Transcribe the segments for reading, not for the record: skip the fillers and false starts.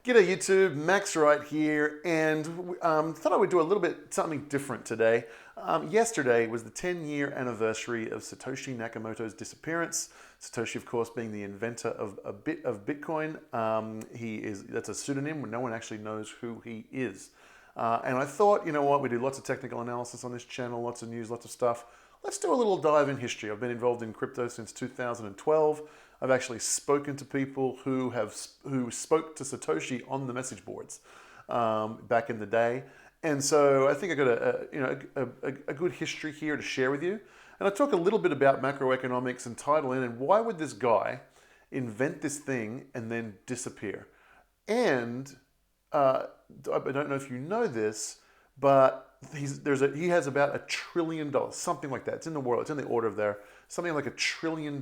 G'day YouTube, Max right here, and thought I would do a little bit something different today. Yesterday was the 10-year anniversary of Satoshi Nakamoto's disappearance. Satoshi, of course, being the inventor of Bitcoin. That's a pseudonym when no one actually knows who he is. And I thought, you know what, we do lots of technical analysis on this channel, lots of news, lots of stuff. Let's do a little dive in history. I've been involved in crypto since 2012. I've actually spoken to people who spoke to Satoshi on the message boards back in the day, and so I think I got a good history here to share with you. And I talk a little bit about macroeconomics and title in, and why would this guy invent this thing and then disappear? And I don't know if you know this, but he has about $1 trillion, something like that. It's in the world. It's in the order of there. Something like $1 trillion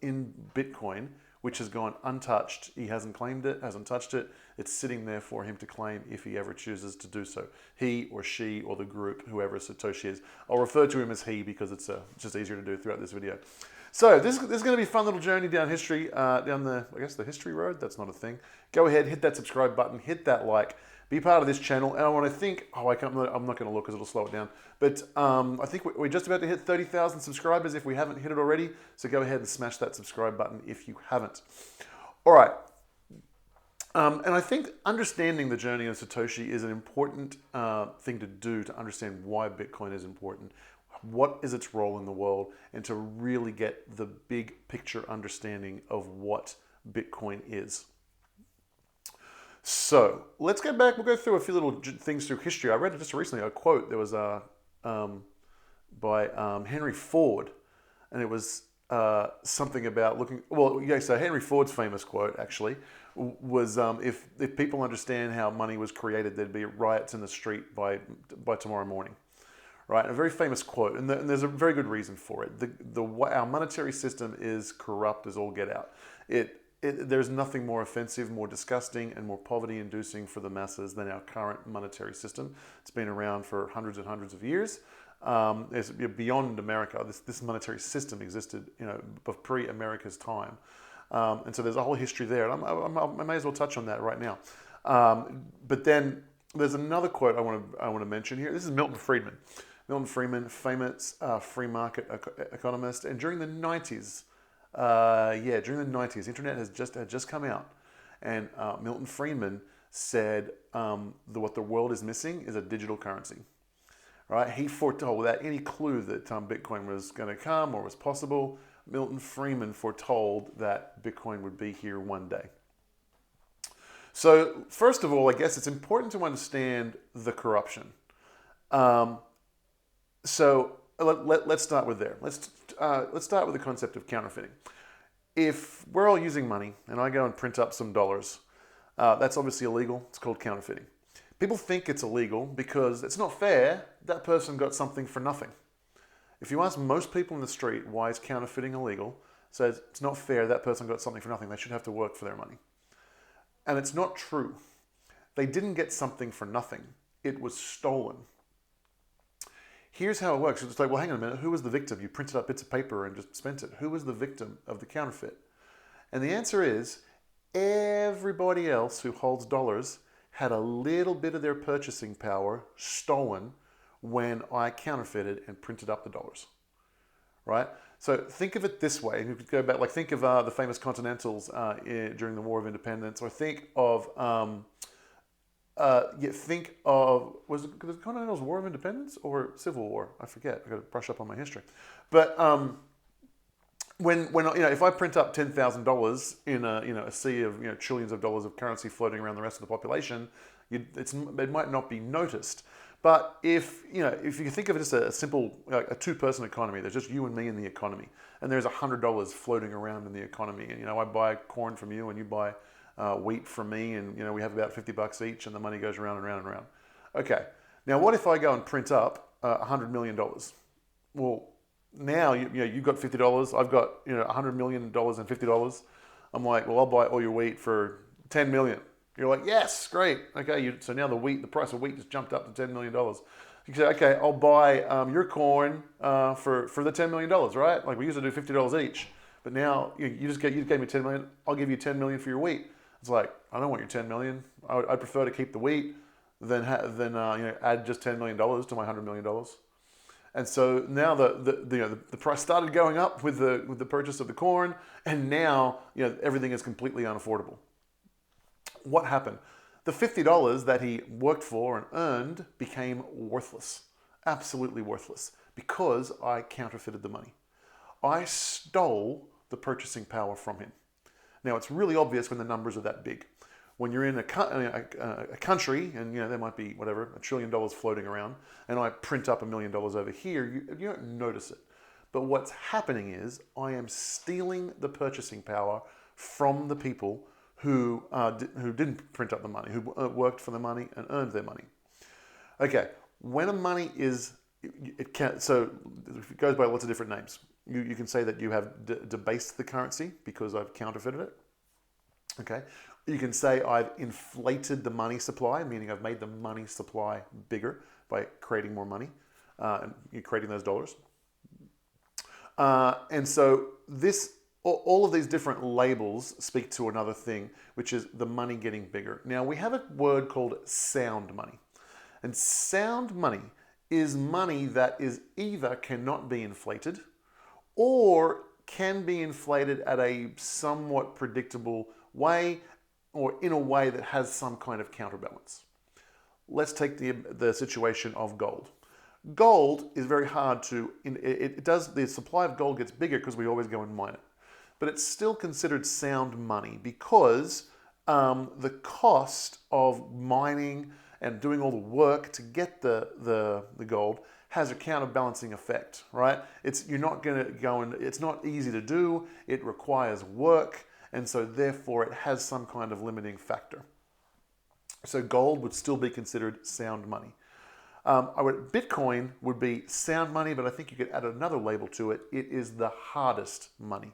in Bitcoin, which has gone untouched. He hasn't claimed it, hasn't touched it. It's sitting there for him to claim if he ever chooses to do so. He or she or the group, whoever Satoshi is. I'll refer to him as he because it's just easier to do throughout this video. So this is going to be a fun little journey down history, down the history road. That's not a thing. Go ahead, hit that subscribe button, hit that like. Be part of this channel, and I want to think. I'm not going to look because it'll slow it down. But I think we're just about to hit 30,000 subscribers if we haven't hit it already. So go ahead and smash that subscribe button if you haven't. All right. And I think understanding the journey of Satoshi is an important thing to do to understand why Bitcoin is important, what is its role in the world, and to really get the big picture understanding of what Bitcoin is. So let's get back. We'll go through a few little things through history. I read just recently a quote that was by Henry Ford, and it was something about looking. Well, yeah. So Henry Ford's famous quote actually was, "If people understand how money was created, there'd be riots in the street by tomorrow morning." Right, a very famous quote, and there's a very good reason for it. Our monetary system is corrupt as all get out. There's nothing more offensive, more disgusting, and more poverty-inducing for the masses than our current monetary system. It's been around for hundreds and hundreds of years. It's beyond America. This monetary system existed, pre-America's time, and so there's a whole history there. And I may as well touch on that right now. But then there's another quote I want to mention here. This is Milton Friedman. Milton Friedman, famous free market economist, and during the 90s. During the 90s, internet had just come out, and Milton Friedman said what the world is missing is a digital currency. Right? He foretold, without any clue that Bitcoin was going to come or was possible, Milton Friedman foretold that Bitcoin would be here one day. So first of all, I guess it's important to understand the corruption. So let's start with there. Let's start with the concept of counterfeiting. If we're all using money and I go and print up some dollars, that's obviously illegal. It's called counterfeiting. People think it's illegal because it's not fair. That person got something for nothing. If you ask most people in the street why is counterfeiting illegal, says it's not fair. That person got something for nothing. They should have to work for their money. And it's not true. They didn't get something for nothing. It was stolen. Here's how it works. It's like, well, hang on a minute. Who was the victim? You printed up bits of paper and just spent it. Who was the victim of the counterfeit? And the answer is everybody else who holds dollars had a little bit of their purchasing power stolen when I counterfeited and printed up the dollars. Right? So think of it this way. You could go back, think of the famous Continentals during the War of Independence, or think of was it the Continental's War of Independence or Civil War? I forget. I got to brush up on my history. But when if I print up $10,000 in a sea of trillions of dollars of currency floating around the rest of the population, it might not be noticed. But if you think of it as a simple a two-person economy, there's just you and me in the economy, and there's $100 floating around in the economy, and I buy corn from you and you buy wheat from me, and we have about $50 each, and the money goes around and around and around. Okay, now what if I go and print up $100 million? Well, now you've got $50, I've got $100 million and $50. I'm like, well, I'll buy all your wheat for $10 million. You're like, yes, great. Okay, so now the price of wheat just jumped up to $10 million. You say, okay, I'll buy your corn for the $10 million, right? Like we used to do $50 each, but now you gave me $10 million. I'll give you $10 million for your wheat. It's like, I don't want your 10 million. I'd prefer to keep the wheat than add just $10 million to my $100 million. And so now the price started going up with the purchase of the corn, and now everything is completely unaffordable. What happened? The $50 that he worked for and earned became worthless, absolutely worthless, because I counterfeited the money. I stole the purchasing power from him. Now, it's really obvious when the numbers are that big. When you're in a country and there might be whatever $1 trillion floating around, and I print up $1 million over here, you don't notice it. But what's happening is I am stealing the purchasing power from the people who didn't print up the money, who worked for the money and earned their money. Okay, when a money is, it goes by lots of different names. You can say that you have debased the currency because I've counterfeited it. Okay, you can say I've inflated the money supply, meaning I've made the money supply bigger by creating more money and creating those dollars. And so all of these different labels speak to another thing, which is the money getting bigger. Now, we have a word called sound money. And sound money is money that is either cannot be inflated or can be inflated at a somewhat predictable way or in a way that has some kind of counterbalance. Let's take the situation of gold. Gold is very hard to, the supply of gold gets bigger because we always go and mine it. But it's still considered sound money because the cost of mining and doing all the work to get the gold has a counterbalancing effect, right? You're not going to go and it's not easy to do. It requires work, and so therefore it has some kind of limiting factor. So gold would still be considered sound money. Bitcoin would be sound money, but I think you could add another label to it. It is the hardest money.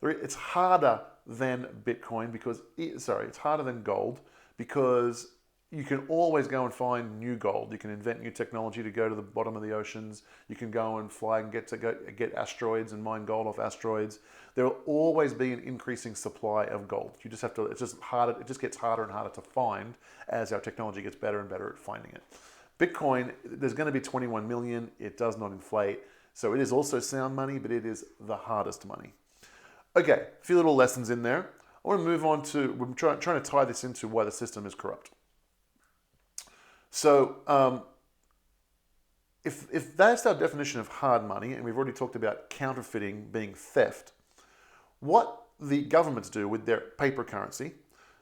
It's harder than Bitcoin it's harder than gold because you can always go and find new gold. You can invent new technology to go to the bottom of the oceans. You can go and fly and get asteroids and mine gold off asteroids. There will always be an increasing supply of gold. You just have to, it's just harder, it just gets harder and harder to find as our technology gets better and better at finding it. Bitcoin, there's going to be 21 million. It does not inflate. So it is also sound money, but it is the hardest money. Okay, a few little lessons in there. I want to move on to, we're trying to tie this into why the system is corrupt. So if that's our definition of hard money, and we've already talked about counterfeiting being theft, what the governments do with their paper currency,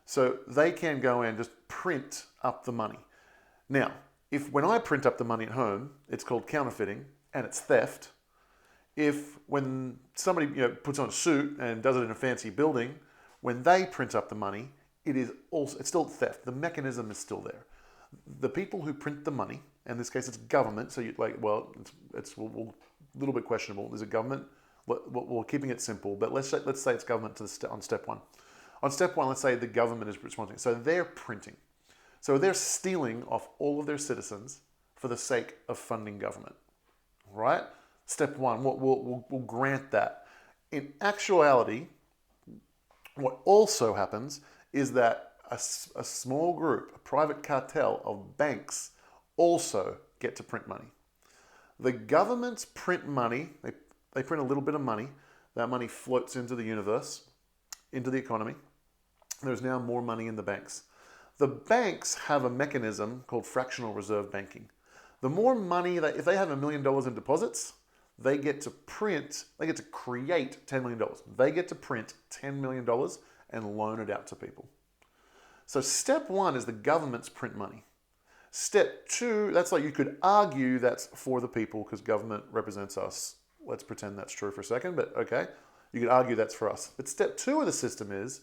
so they can go and just print up the money. Now, when I print up the money at home, it's called counterfeiting and it's theft. When somebody puts on a suit and does it in a fancy building, when they print up the money, it's still theft. The mechanism is still there. The people who print the money, in this case it's government, so it's a little bit questionable. Is it government? We're keeping it simple, but let's say it's government on step one. On step one, let's say the government is responsible. So they're printing. So they're stealing off all of their citizens for the sake of funding government, right? Step one, we'll grant that. In actuality, what also happens is that a small group, a private cartel of banks also get to print money. The governments print money, they print a little bit of money. That money floats into the universe, into the economy. There's now more money in the banks. The banks have a mechanism called fractional reserve banking. The more money, if they have $1 million in deposits, they get to create $10 million. They get to print $10 million and loan it out to people. So step one is the governments print money. Step two, that's like you could argue that's for the people because government represents us. Let's pretend that's true for a second, but okay. You could argue that's for us. But step two of the system is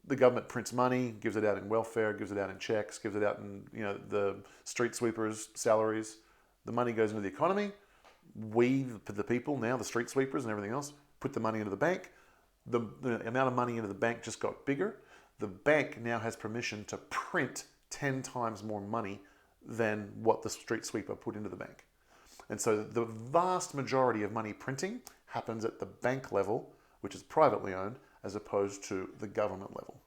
the government prints money, gives it out in welfare, gives it out in checks, gives it out in the street sweepers' salaries. The money goes into the economy. We, the people now, the street sweepers and everything else, put the money into the bank. The amount of money into the bank just got bigger. The bank now has permission to print 10 times more money than what the street sweeper put into the bank. And so the vast majority of money printing happens at the bank level, which is privately owned, as opposed to the government level.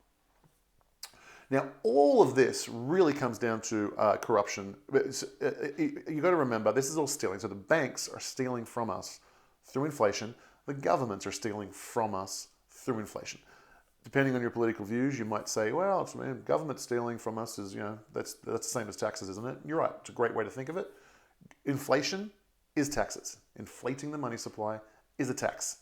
Now, all of this really comes down to corruption. You got to remember, this is all stealing. So the banks are stealing from us through inflation. The governments are stealing from us through inflation. Depending on your political views, you might say, well, government stealing from us is, that's the same as taxes, isn't it? You're right. It's a great way to think of it. Inflation is taxes. Inflating the money supply is a tax.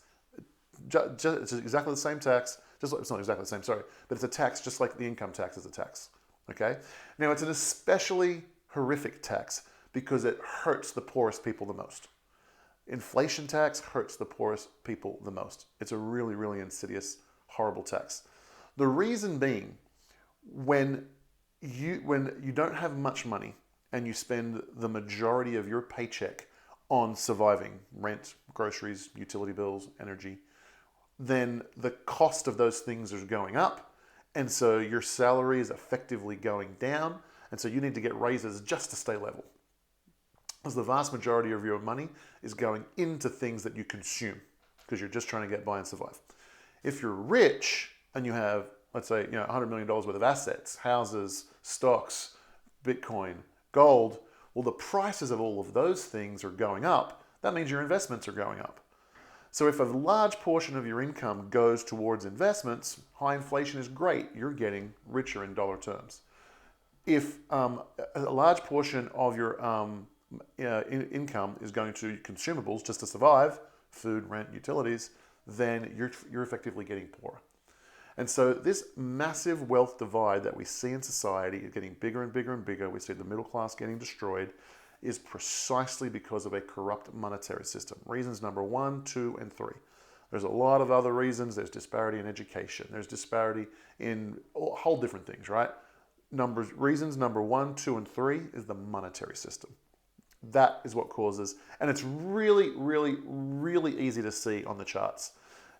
It's exactly the same tax. It's not exactly the same, sorry, but it's a tax just like the income tax is a tax. Okay? Now, it's an especially horrific tax because it hurts the poorest people the most. Inflation tax hurts the poorest people the most. It's a really, really insidious, horrible tax. The reason being, when you don't have much money and you spend the majority of your paycheck on surviving, rent, groceries, utility bills, energy, then the cost of those things is going up, and so your salary is effectively going down, and so you need to get raises just to stay level. Because the vast majority of your money is going into things that you consume, because you're just trying to get by and survive. If you're rich and you have, let's say, $100 million worth of assets, houses, stocks, Bitcoin, gold, well, the prices of all of those things are going up. That means your investments are going up. So if a large portion of your income goes towards investments, high inflation is great. You're getting richer in dollar terms. If a large portion of your income is going to consumables just to survive, food, rent, utilities, then you're effectively getting poorer. And so this massive wealth divide that we see in society is getting bigger and bigger and bigger. We see the middle class getting destroyed, is precisely because of a corrupt monetary system. Reasons number 1, 2, and 3. There's a lot of other reasons. There's disparity in education. There's disparity in a whole different things, right? Reasons number 1, 2, and 3 is the monetary system. That is what causes, and it's really, really, really easy to see on the charts.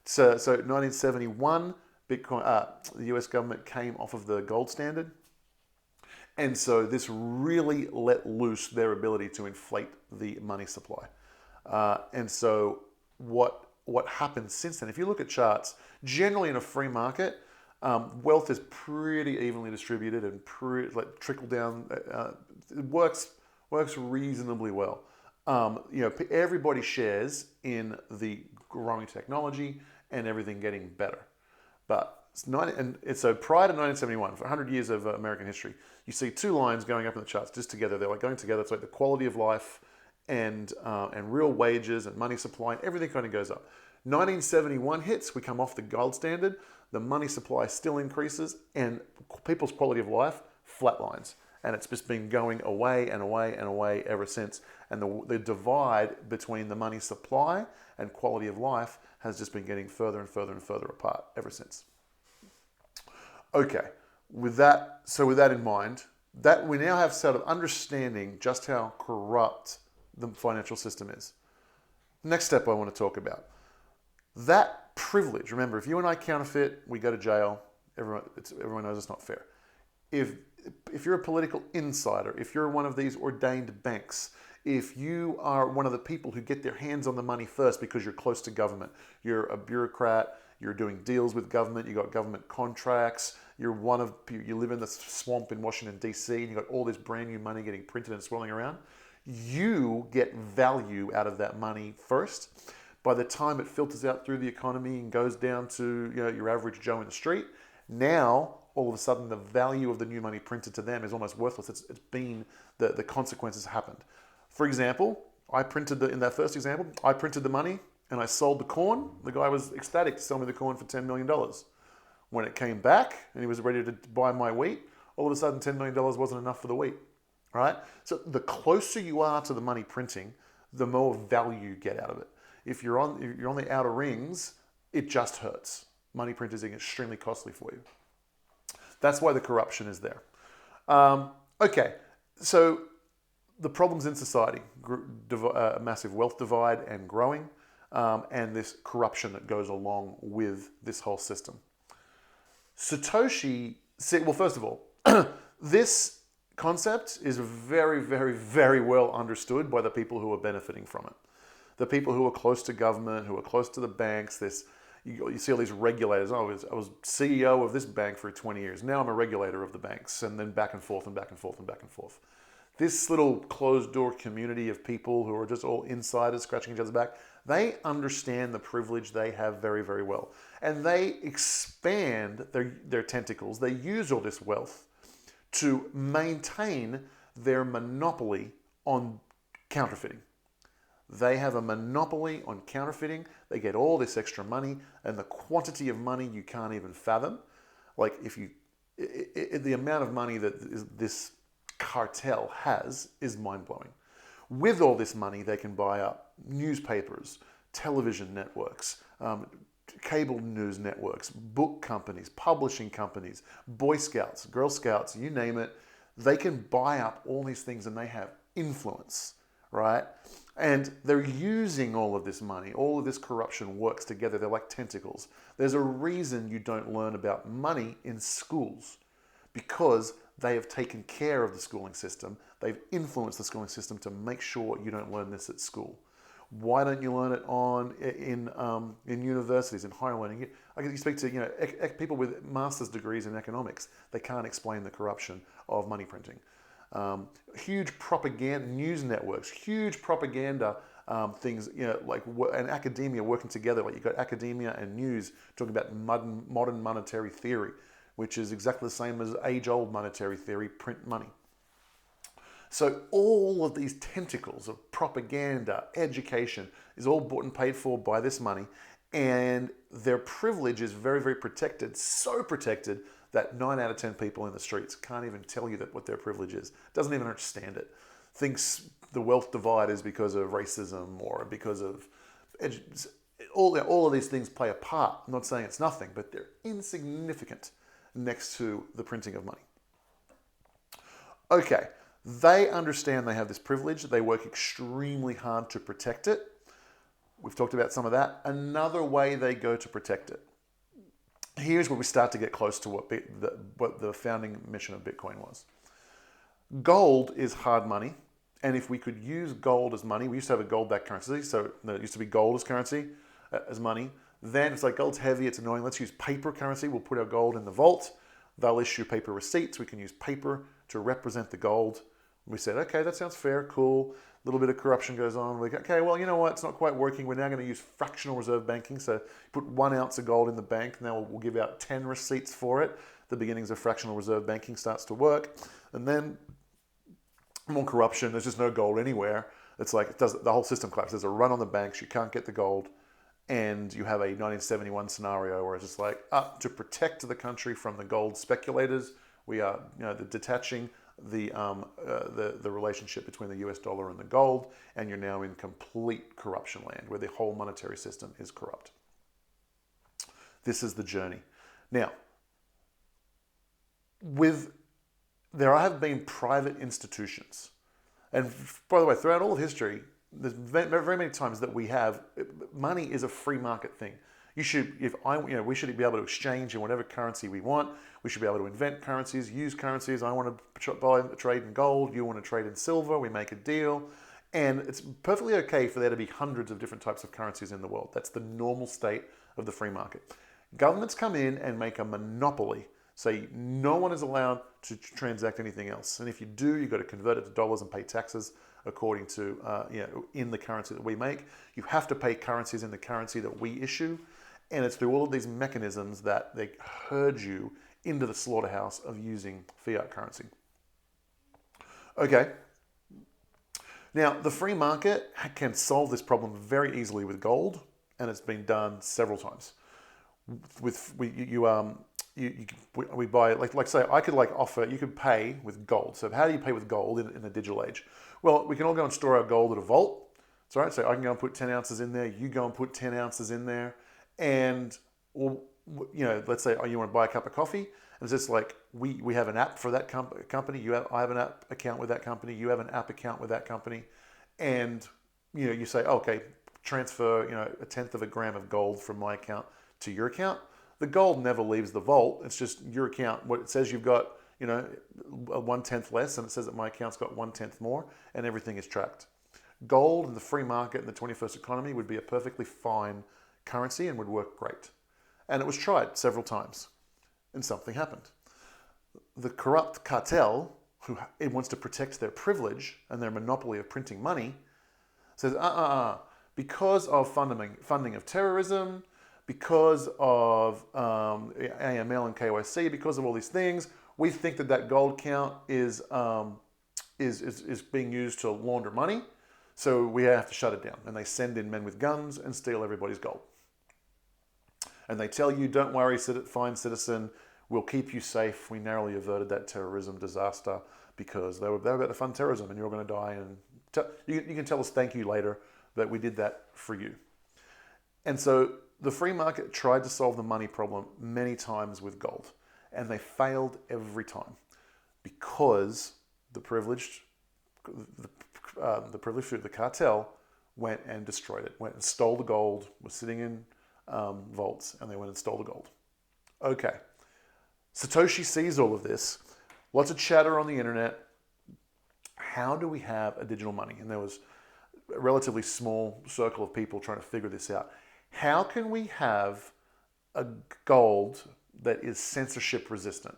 So 1971, Bitcoin, the US government came off of the gold standard. And so this really let loose their ability to inflate the money supply. And so what happened since then, if you look at charts, generally in a free market, wealth is pretty evenly distributed and trickle down. It works reasonably well. Everybody shares in the growing technology and everything getting better. But so prior to 1971, for 100 years of American history, you see two lines going up in the charts just together. They're like going together. It's like the quality of life and real wages and money supply, and everything kind of goes up. 1971 hits, we come off the gold standard, the money supply still increases, and people's quality of life flatlines. And it's just been going away and away and away ever since. And the divide between the money supply and quality of life has just been getting further and further and further apart ever since. Okay, with that in mind, that we now have sort of understanding just how corrupt the financial system is. Next step I want to talk about. That privilege, remember, if you and I counterfeit, we go to jail. Everyone knows it's not fair. If you're a political insider, if you're one of these ordained banks, if you are one of the people who get their hands on the money first because you're close to government, you're a bureaucrat, you're doing deals with government, you got government contracts, you live in the swamp in Washington, D.C., and you got all this brand new money getting printed and swirling around, you get value out of that money first. By the time it filters out through the economy and goes down to your average Joe in the street, now all of a sudden the value of the new money printed to them is almost worthless. It's been, the consequences happened. For example, in that first example, I printed the money and I sold the corn. The guy was ecstatic to sell me the corn for $10 million. When it came back and he was ready to buy my wheat, all of a sudden $10 million wasn't enough for the wheat, right? So the closer you are to the money printing, the more value you get out of it. If you're on the outer rings, it just hurts. Money printing is extremely costly for you. That's why the corruption is there. Okay, so the problems in society, a massive wealth divide and growing, and this corruption that goes along with this whole system. Satoshi said, well, first of all, this concept is very, very, very well understood by the people who are benefiting from it. The people who are close to government, who are close to the banks, You see all these regulators. Oh, I was CEO of this bank for 20 years. Now I'm a regulator of the banks, and then back and forth and back and forth and back and forth. This little closed door community of people who are just all insiders scratching each other's back, they understand the privilege they have very, very well. And they expand their tentacles. They use all this wealth to maintain their monopoly on counterfeiting. They have a monopoly on counterfeiting. They get all this extra money, and the quantity of money you can't even fathom. Like the amount of money that this cartel has is mind-blowing. With all this money, they can buy up newspapers, television networks, cable news networks, book companies, publishing companies, Boy Scouts, Girl Scouts, you name it. They can buy up all these things, and they have influence, right? And they're using all of this money. All of this corruption works together. They're like tentacles. There's a reason you don't learn about money in schools, because they have taken care of the schooling system. They've influenced the schooling system to make sure you don't learn this at school. Why don't you learn it in universities, in higher learning? You speak to people with master's degrees in economics. They can't explain the corruption of money printing. Huge propaganda news networks, huge propaganda things, and academia working together. Like you've got academia and news talking about modern monetary theory, which is exactly the same as age-old monetary theory, print money. So all of these tentacles of propaganda, education is all bought and paid for by this money, and their privilege is very, very protected, so protected that 9 out of 10 people in the streets can't even tell you what their privilege is, doesn't even understand it, thinks the wealth divide is because of racism or because of all of these things play a part. I'm not saying it's nothing, but they're insignificant next to the printing of money. Okay, they understand they have this privilege. They work extremely hard to protect it. We've talked about some of that. Another way they go to protect it. Here's where we start to get close to what the founding mission of Bitcoin was. Gold is hard money. And if we could use gold as money, we used to have a gold-backed currency. So it used to be gold as currency, as money. Then it's like gold's heavy, it's annoying. Let's use paper currency. We'll put our gold in the vault. They'll issue paper receipts. We can use paper to represent the gold. We said, okay, that sounds fair, cool. A little bit of corruption goes on. We're like, okay, well, you know what? It's not quite working. We're now going to use fractional reserve banking. So put 1 ounce of gold in the bank. Now we'll give out 10 receipts for it. The beginnings of fractional reserve banking starts to work. And then more corruption. There's just no gold anywhere. It's like the whole system collapses. There's a run on the banks. You can't get the gold. And you have a 1971 scenario where it's just like, to protect the country from the gold speculators, we are detaching the relationship between the US dollar and the gold, and you're now in complete corruption land where the whole monetary system is corrupt. This is the journey. Now, there have been private institutions, and by the way, throughout all of history, there's very many times that money is a free market thing. We should be able to exchange in whatever currency we want. We should be able to invent currencies, use currencies. I want to trade in gold. You want to trade in silver. We make a deal. And it's perfectly okay for there to be hundreds of different types of currencies in the world. That's the normal state of the free market. Governments come in and make a monopoly. Say no one is allowed to transact anything else. And if you do, you've got to convert it to dollars and pay taxes according to, in the currency that we make. You have to pay currencies in the currency that we issue. And it's through all of these mechanisms that they herd you into the slaughterhouse of using fiat currency. Okay. Now, the free market can solve this problem very easily with gold, and it's been done several times. We buy, like say, I could offer, you could pay with gold. So how do you pay with gold in the digital age? Well, we can all go and store our gold at a vault. It's all right. So I can go and put 10 ounces in there. You go and put 10 ounces in there. And, let's say, you want to buy a cup of coffee. And it's just like, we have an app for that company. I have an app account with that company. You have an app account with that company. And, you say, okay, transfer, 1/10 of a gram of gold from my account to your account. The gold never leaves the vault. It's just your account. What it says, you've got, a 1/10 less, and it says that my account's got 1/10 more, and everything is tracked. Gold in the free market in the 21st economy would be a perfectly fine currency and would work great. And it was tried several times, and something happened. The corrupt cartel, who it wants to protect their privilege and their monopoly of printing money, says, because of funding of terrorism, because of AML and KYC, because of all these things, we think that gold count is being used to launder money, so we have to shut it down. And they send in men with guns and steal everybody's gold. And they tell you, don't worry, fine citizen, we'll keep you safe. We narrowly averted that terrorism disaster because they were about to fund terrorism and you're going to die. And you can tell us thank you later that we did that for you. And so the free market tried to solve the money problem many times with gold. And they failed every time because the privileged through the cartel went and destroyed it, went and stole the gold, was sitting in vaults, and they went and stole the gold. Okay. Satoshi sees all of this. Lots of chatter on the internet. How do we have a digital money? And there was a relatively small circle of people trying to figure this out. How can we have a gold that is censorship resistant?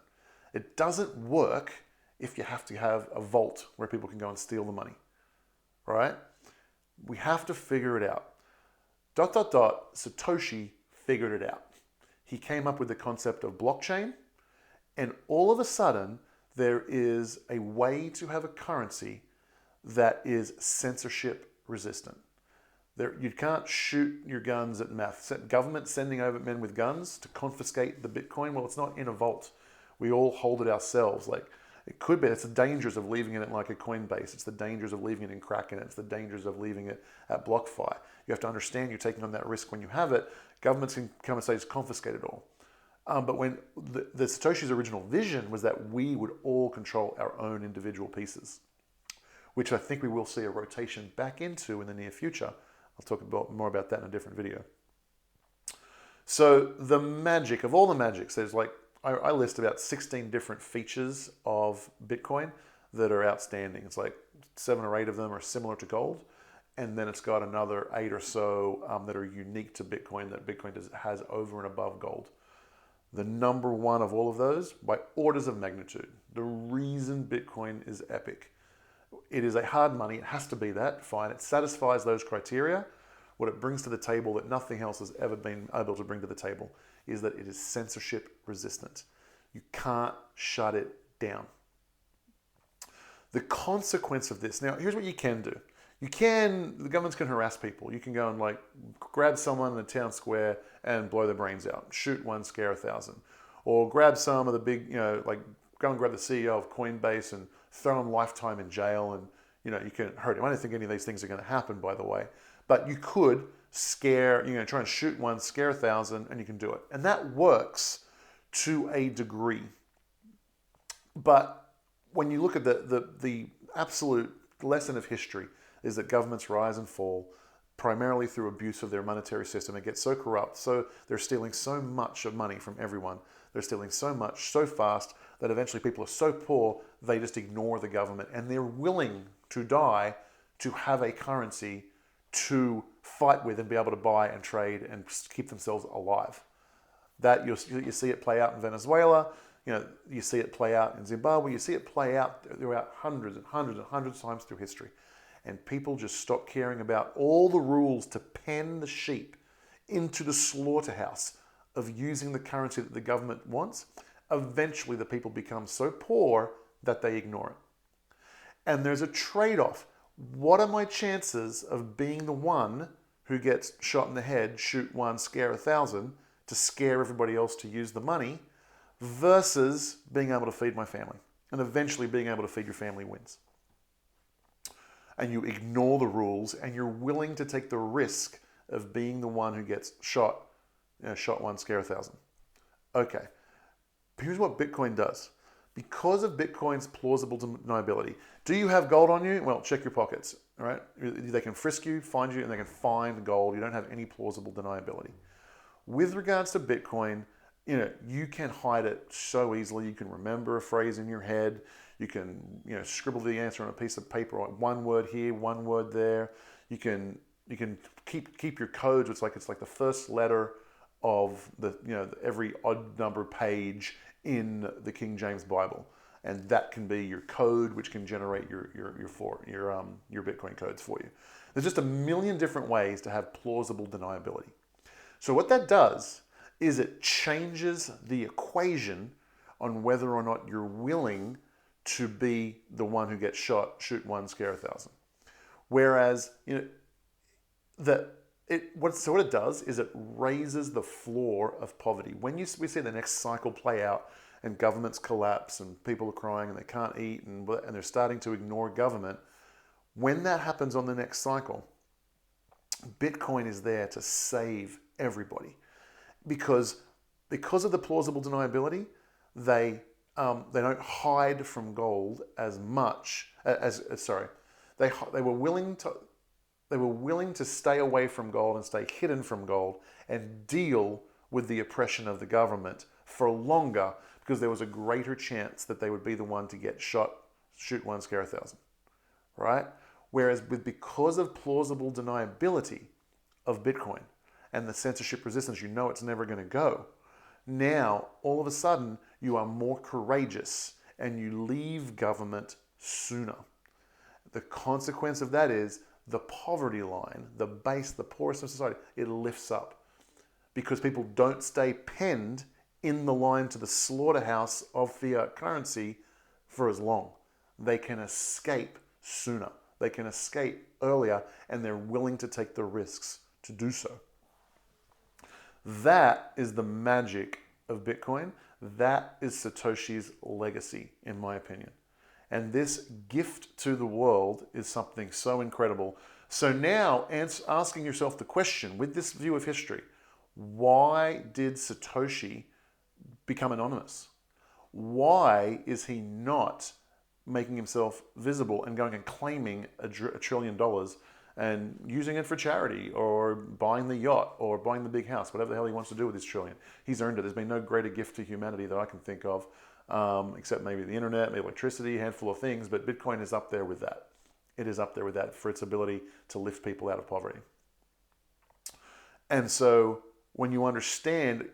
It doesn't work if you have to have a vault where people can go and steal the money, right? We have to figure it out. ... Satoshi figured it out. He came up with the concept of blockchain, and all of a sudden, there is a way to have a currency that is censorship resistant. You can't shoot your guns at math. Government sending over men with guns to confiscate the Bitcoin, well, it's not in a vault. We all hold it ourselves. Like, it could be. It's the dangers of leaving it like a Coinbase. It's the dangers of leaving it in Kraken. It's the dangers of leaving it at BlockFi. You have to understand you're taking on that risk when you have it. Governments can come and say, just confiscate it all. But when the Satoshi's original vision was that we would all control our own individual pieces, which I think we will see a rotation back into in the near future. I'll talk more about that in a different video. So the magic, of all the magics, there's like, I list about 16 different features of Bitcoin that are outstanding. It's like 7 or 8 of them are similar to gold. And then it's got another 8 or so that are unique to Bitcoin that Bitcoin has over and above gold. The number one of all of those, by orders of magnitude, the reason Bitcoin is epic. It is a hard money. It has to be that. Fine. It satisfies those criteria. What it brings to the table that nothing else has ever been able to bring to the table is that it is censorship resistant. You can't shut it down. The consequence of this, now here's what you can do. The governments can harass people. You can go and like grab someone in the town square and blow their brains out. Shoot one, scare 1,000. Or grab some of the big, like go and grab the CEO of Coinbase and throw him lifetime in jail, and you can hurt him. I don't think any of these things are going to happen, by the way. But you could scare, try and shoot one, scare 1,000, and you can do it. And that works to a degree. But when you look at the absolute lesson of history is that governments rise and fall primarily through abuse of their monetary system. It gets so corrupt, so they're stealing so much of money from everyone. They're stealing so much, so fast, that eventually people are so poor, they just ignore the government. And they're willing to die to have a currency to fight with and be able to buy and trade and keep themselves alive. That you see it play out in Venezuela, you see it play out in Zimbabwe, you see it play out throughout hundreds and hundreds and hundreds of times through history. And people just stop caring about all the rules to pen the sheep into the slaughterhouse of using the currency that the government wants. Eventually the people become so poor that they ignore it. And there's a trade-off. What are my chances of being the one who gets shot in the head, shoot one, scare 1,000, to scare everybody else to use the money, versus being able to feed my family? And eventually being able to feed your family wins. And you ignore the rules, and you're willing to take the risk of being the one who gets shot, shot one, scare 1,000. Okay, here's what Bitcoin does. Because of Bitcoin's plausible deniability, do you have gold on you? Well, check your pockets, all right? They can frisk you, find you, and they can find gold. You don't have any plausible deniability. With regards to Bitcoin, you can hide it so easily. You can remember a phrase in your head. You can, scribble the answer on a piece of paper, one word here, one word there. You can keep your codes. It's like the first letter of every odd number page in the King James Bible, and that can be your code, which can generate your Bitcoin codes for you. There's just a million different ways to have plausible deniability. So what that does is it changes the equation on whether or not you're willing to be the one who gets shot, shoot one, scare 1,000. Whereas, what it does is it raises the floor of poverty. When we see the next cycle play out and governments collapse and people are crying and they can't eat and they're starting to ignore government, when that happens on the next cycle, Bitcoin is there to save everybody. Because of the plausible deniability, they don't hide from gold as much they were willing to stay away from gold and stay hidden from gold and deal with the oppression of the government for longer, because there was a greater chance that they would be the one to get shot, shoot one, scare 1,000, right? Whereas because of plausible deniability of Bitcoin and the censorship resistance, it's never going to go. Now, all of a sudden, you are more courageous and you leave government sooner. The consequence of that is the poverty line, the base, the poorest of society, it lifts up because people don't stay penned in the line to the slaughterhouse of fiat currency for as long. They can escape sooner. They can escape earlier, and they're willing to take the risks to do so. That is the magic of Bitcoin. That is Satoshi's legacy, in my opinion. And this gift to the world is something so incredible. So now, asking yourself the question, with this view of history, why did Satoshi become anonymous? Why is he not making himself visible and going and claiming $1 trillion and using it for charity or buying the yacht or buying the big house, whatever the hell he wants to do with his trillion? He's earned it. There's been no greater gift to humanity that I can think of, except maybe the internet, maybe electricity, a handful of things, but Bitcoin is up there with that. It is up there with that for its ability to lift people out of poverty. And so when you understand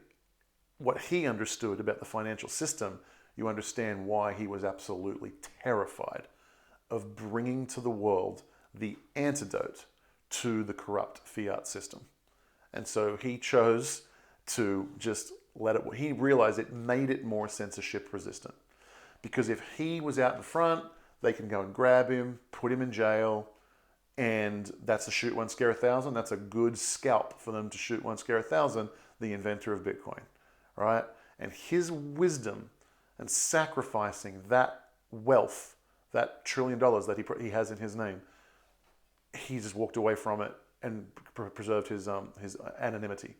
what he understood about the financial system, you understand why he was absolutely terrified of bringing to the world the antidote to the corrupt fiat system. And so he chose to just let it, he realized it made it more censorship resistant. Because if he was out in front, they can go and grab him, put him in jail, and that's a shoot one, scare 1,000. That's a good scalp for them to shoot one, scare 1,000, the inventor of Bitcoin, right? And his wisdom and sacrificing that wealth, that $1 trillion that he has in his name, he just walked away from it and preserved his anonymity.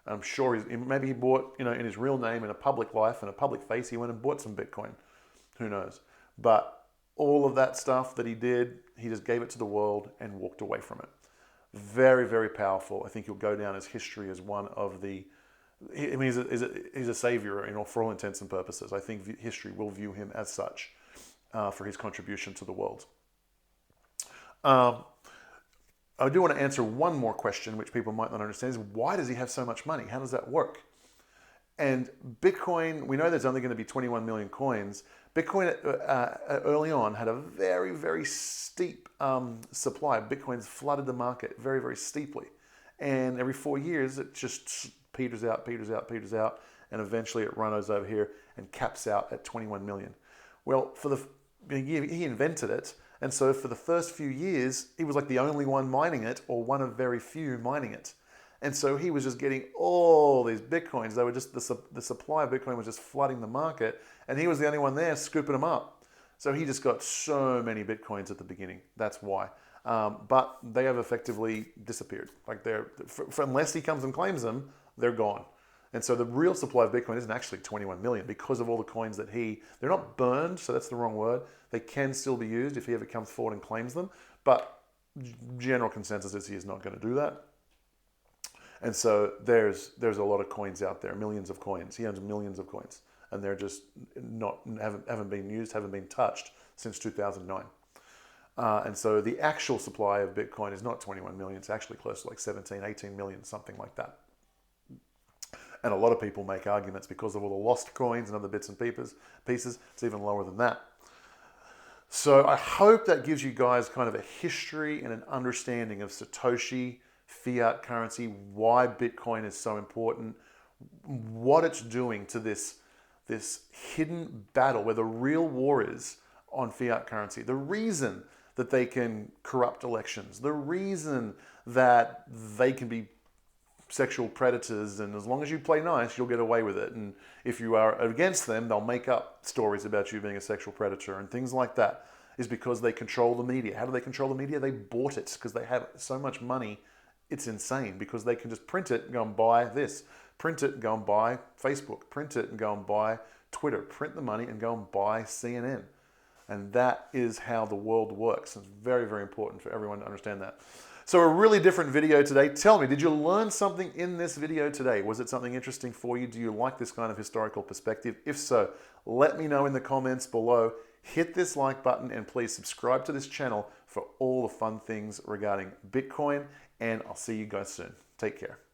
I'm sure maybe he bought, in his real name, in a public life, in a public face, he went and bought some Bitcoin. Who knows? But all of that stuff that he did, he just gave it to the world and walked away from it. Very, very powerful. I think he'll go down as history as one of the, he's a savior for all intents and purposes. I think history will view him as such for his contribution to the world. I do want to answer one more question, which people might not understand, is why does he have so much money? How does that work? And Bitcoin, we know there's only going to be 21 million coins. Bitcoin early on had a very, very steep supply. Bitcoin's flooded the market very, very steeply. And every 4 years, it just peters out, and eventually it runs over here and caps out at 21 million. Well, he invented it. And so for the first few years, he was like the only one mining it, or one of very few mining it. And so he was just getting all these Bitcoins. They were just, the supply of Bitcoin was just flooding the market, and he was the only one there scooping them up. So he just got so many Bitcoins at the beginning. That's why. But they have effectively disappeared. Like unless he comes and claims them, they're gone. And so the real supply of Bitcoin isn't actually 21 million because of all the coins that they're not burned, so that's the wrong word. They can still be used if he ever comes forward and claims them. But general consensus is he is not going to do that. And so there's a lot of coins out there, millions of coins. He owns millions of coins, and they're just haven't been used, haven't been touched since 2009. And so the actual supply of Bitcoin is not 21 million. It's actually close to like 17, 18 million, something like that. And a lot of people make arguments because of all the lost coins and other bits and pieces. It's even lower than that. So I hope that gives you guys kind of a history and an understanding of Satoshi, fiat currency, why Bitcoin is so important, what it's doing to this hidden battle where the real war is on fiat currency. The reason that they can corrupt elections, the reason that they can be sexual predators, and as long as you play nice, you'll get away with it. And if you are against them, they'll make up stories about you being a sexual predator and things like that, is because they control the media. How do they control the media? They bought it because they have so much money. It's insane because they can just print it and go and buy this, print it and go and buy Facebook, print it and go and buy Twitter, print the money and go and buy CNN. And that is how the world works. It's very, very important for everyone to understand that. So a really different video today. Tell me, did you learn something in this video today? Was it something interesting for you? Do you like this kind of historical perspective? If so, let me know in the comments below. Hit this like button and please subscribe to this channel for all the fun things regarding Bitcoin. And I'll see you guys soon. Take care.